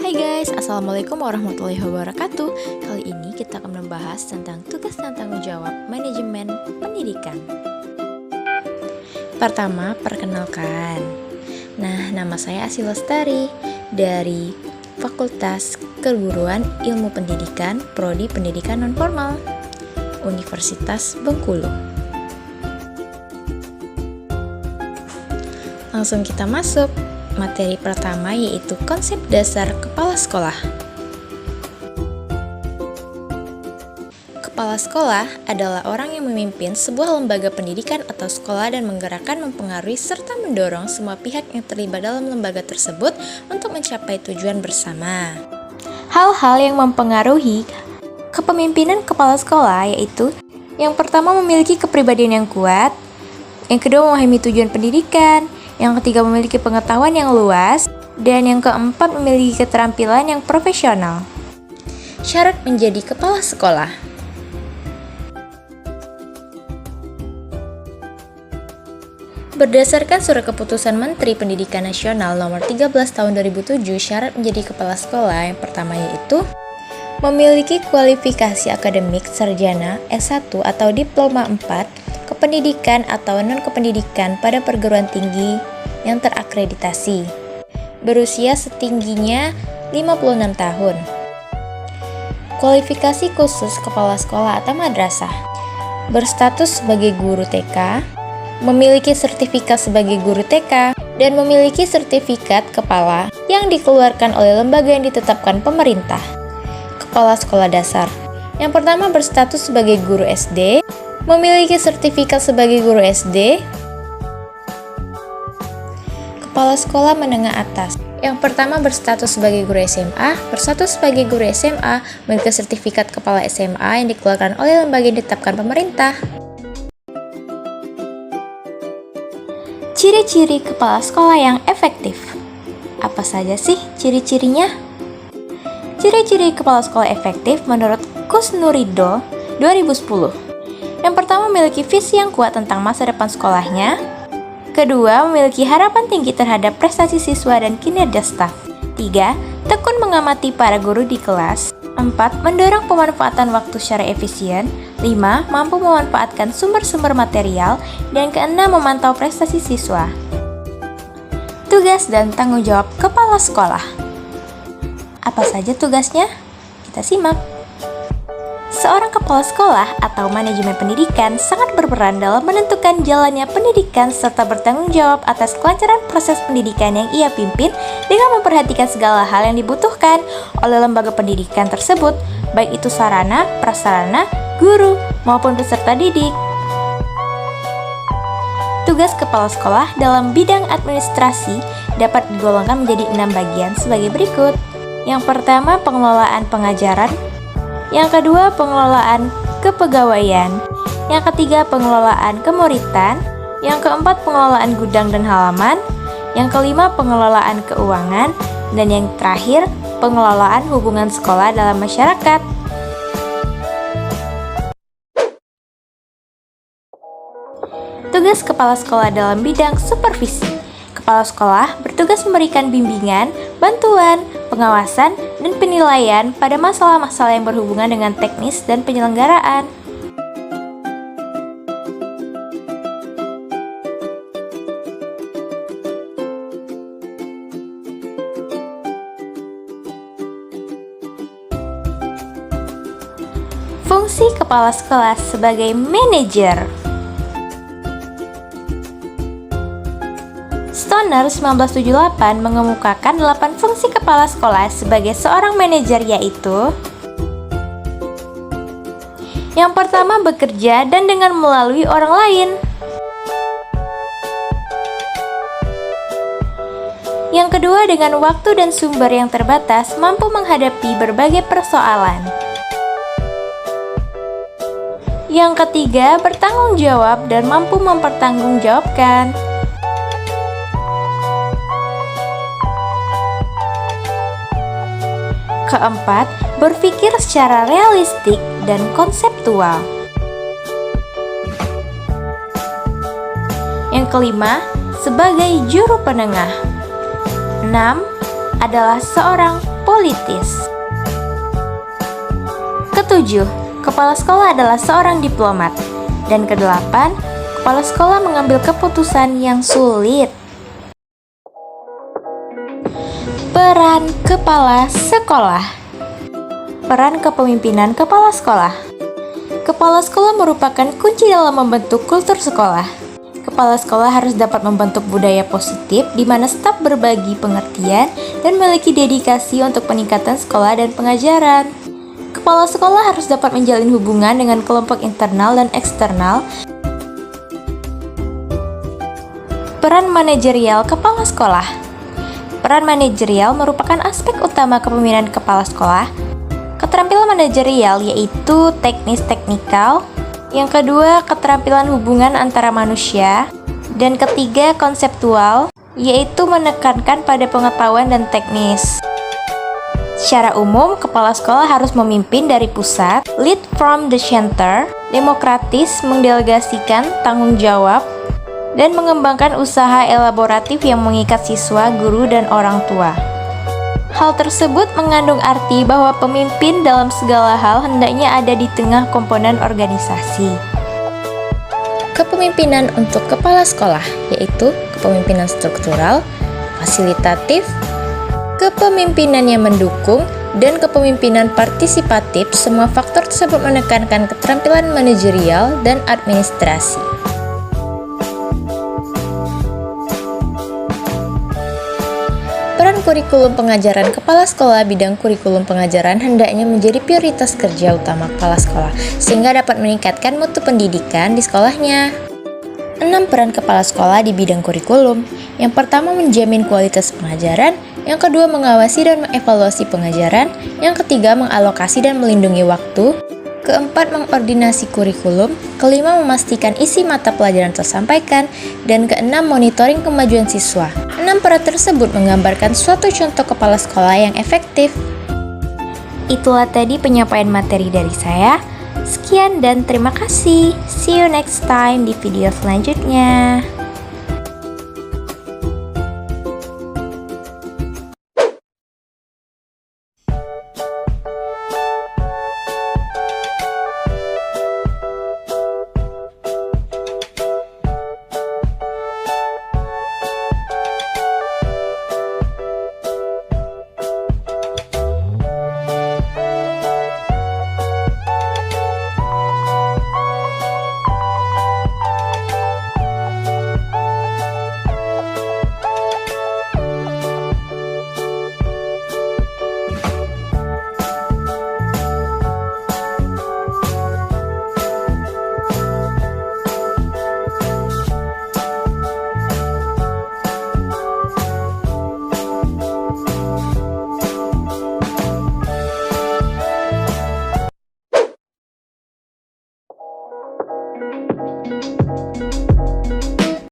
Hai guys, Assalamualaikum warahmatullahi wabarakatuh. Kali ini kita akan membahas tentang tugas dan tanggung jawab manajemen pendidikan. Pertama, perkenalkan. Nama saya Asy Lestari dari Fakultas Keguruan Ilmu Pendidikan, Prodi Pendidikan Nonformal, Universitas Bengkulu. Langsung kita masuk. Materi pertama yaitu konsep dasar kepala sekolah. Kepala sekolah adalah orang yang memimpin sebuah lembaga pendidikan atau sekolah dan menggerakkan, mempengaruhi, serta mendorong semua pihak yang terlibat dalam lembaga tersebut untuk mencapai tujuan bersama. Hal-hal yang mempengaruhi kepemimpinan kepala sekolah yaitu: yang pertama, memiliki kepribadian yang kuat. Yang kedua, memahami tujuan pendidikan. Yang ketiga, memiliki pengetahuan yang luas. Dan yang keempat, memiliki keterampilan yang profesional. Syarat menjadi kepala sekolah. Berdasarkan Surat Keputusan Menteri Pendidikan Nasional Nomor 13 Tahun 2007, syarat menjadi kepala sekolah yang pertama yaitu memiliki kualifikasi akademik sarjana S1 atau diploma 4 kependidikan atau non-kependidikan pada perguruan tinggi yang terakreditasi, berusia setingginya 56 tahun. Kualifikasi khusus kepala sekolah atau madrasah, berstatus sebagai guru TK, memiliki sertifikat sebagai guru TK, dan memiliki sertifikat kepala yang dikeluarkan oleh lembaga yang ditetapkan pemerintah. Kepala sekolah dasar, yang pertama berstatus sebagai guru SD, memiliki sertifikat sebagai guru SD. Kepala sekolah menengah atas, yang pertama berstatus sebagai guru SMA, berstatus sebagai guru SMA, memiliki sertifikat kepala SMA yang dikeluarkan oleh lembaga yang ditetapkan pemerintah. Ciri-ciri kepala sekolah yang efektif. Apa saja sih ciri-cirinya? Ciri-ciri kepala sekolah efektif menurut Kusnurido 2010. Yang pertama, memiliki visi yang kuat tentang masa depan sekolahnya. Kedua, memiliki harapan tinggi terhadap prestasi siswa dan kinerja staf. 3. Tekun mengamati para guru di kelas. 4. Mendorong pemanfaatan waktu secara efisien. 5. Mampu memanfaatkan sumber-sumber material. Dan keenam, memantau prestasi siswa. Tugas dan tanggung jawab kepala sekolah. Apa saja tugasnya? Kita simak. Seorang kepala sekolah atau manajemen pendidikan sangat berperan dalam menentukan jalannya pendidikan serta bertanggung jawab atas kelancaran proses pendidikan yang ia pimpin dengan memperhatikan segala hal yang dibutuhkan oleh lembaga pendidikan tersebut, baik itu sarana, prasarana, guru, maupun peserta didik. Tugas kepala sekolah dalam bidang administrasi dapat digolongkan menjadi 6 bagian sebagai berikut. Yang pertama, pengelolaan pengajaran. Yang kedua, pengelolaan kepegawaian. Yang ketiga, pengelolaan kemuritan. Yang keempat, pengelolaan gudang dan halaman. Yang kelima, pengelolaan keuangan. Dan yang terakhir, pengelolaan hubungan sekolah dalam masyarakat. Tugas kepala sekolah dalam bidang supervisi. Kepala sekolah bertugas memberikan bimbingan, bantuan, pengawasan, dan penilaian pada masalah-masalah yang berhubungan dengan teknis dan penyelenggaraan. Fungsi kepala sekolah sebagai manajer. Stoner 1978 mengemukakan 8 fungsi kepala sekolah sebagai seorang manajer, yaitu: yang pertama, bekerja dan dengan melalui orang lain. Yang kedua, dengan waktu dan sumber yang terbatas mampu menghadapi berbagai persoalan. Yang ketiga, bertanggung jawab dan mampu mempertanggungjawabkan. Keempat, berpikir secara realistik dan konseptual. Yang kelima, sebagai juru penengah. 6. Adalah seorang politis. Ketujuh, kepala sekolah adalah seorang diplomat. Dan kedelapan, kepala sekolah mengambil keputusan yang sulit. Peran kepala sekolah. Peran kepemimpinan kepala sekolah. Kepala sekolah merupakan kunci dalam membentuk kultur sekolah. Kepala sekolah harus dapat membentuk budaya positif di mana staf berbagi pengertian dan memiliki dedikasi untuk peningkatan sekolah dan pengajaran. Kepala sekolah harus dapat menjalin hubungan dengan kelompok internal dan eksternal. Peran manajerial kepala sekolah. Peran manajerial merupakan aspek utama kepemimpinan kepala sekolah. Keterampilan manajerial yaitu teknis teknikal. Yang kedua, keterampilan hubungan antara manusia. Dan ketiga, konseptual, yaitu menekankan pada pengetahuan dan teknis. Secara umum, kepala sekolah harus memimpin dari pusat, lead from the center, demokratis, mendelegasikan tanggung jawab, dan mengembangkan usaha elaboratif yang mengikat siswa, guru, dan orang tua. Hal tersebut mengandung arti bahwa pemimpin dalam segala hal hendaknya ada di tengah komponen organisasi. Kepemimpinan untuk kepala sekolah yaitu kepemimpinan struktural, fasilitatif, kepemimpinan yang mendukung, dan kepemimpinan partisipatif. Semua faktor tersebut menekankan keterampilan manajerial dan administrasi. Peran kurikulum pengajaran kepala sekolah. Bidang kurikulum pengajaran hendaknya menjadi prioritas kerja utama kepala sekolah, sehingga dapat meningkatkan mutu pendidikan di sekolahnya. 6 peran kepala sekolah di bidang kurikulum. Yang pertama, menjamin kualitas pengajaran. Yang kedua, mengawasi dan mengevaluasi pengajaran. Yang ketiga, mengalokasi dan melindungi waktu. Keempat, mengordinasi kurikulum. Kelima, memastikan isi mata pelajaran tersampaikan. Dan keenam, monitoring kemajuan siswa. 6 peran tersebut menggambarkan suatu contoh kepala sekolah yang efektif. Itulah tadi penyampaian materi dari saya. Sekian dan terima kasih. See you next time di video selanjutnya.